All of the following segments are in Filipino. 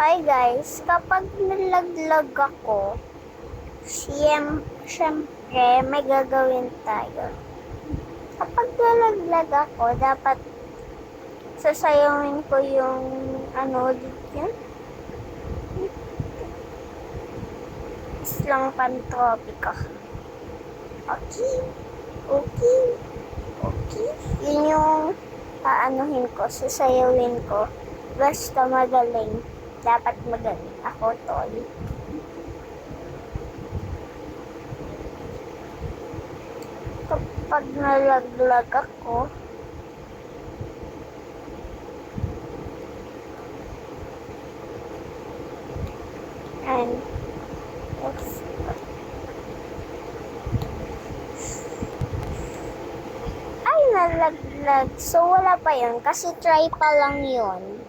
Hi guys, kapag nalaglag ako, syempre may gagawin tayo. Kapag nalaglag ako, dapat sasayawin ko yung yun? Islang pantropiko. Okay. Yun yung sasayawin ko. Basta magaling. Dapat magaling ako, tol. Kapag nalaglag ako, and ay, nalaglag. So, wala pa yun. Kasi try pa lang yun.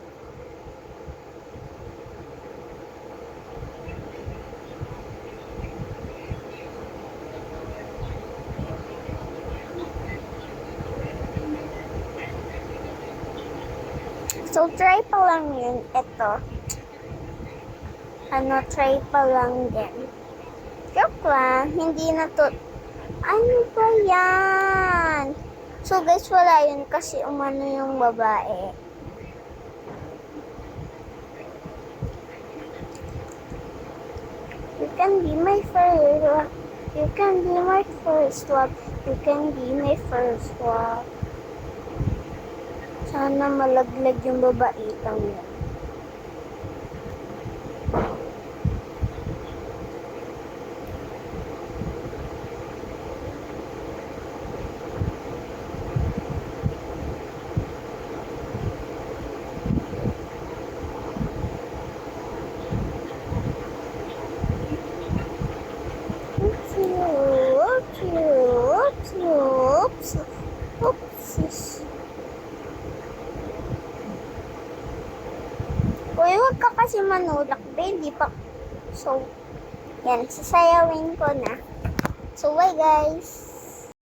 So, try pa lang yun. Ito. Try pa lang din. Joke lang. Hindi na to. Ano ba yan? So, guys, wala yun kasi umano yung babae. You can be my first love. You can be my first love. You can be my first love. Sana malaglag yung babaitang yun. Oops. Uy, huwag ka kasi manulak, baby pa. So, yan, sasayawin ko na. So, bye guys!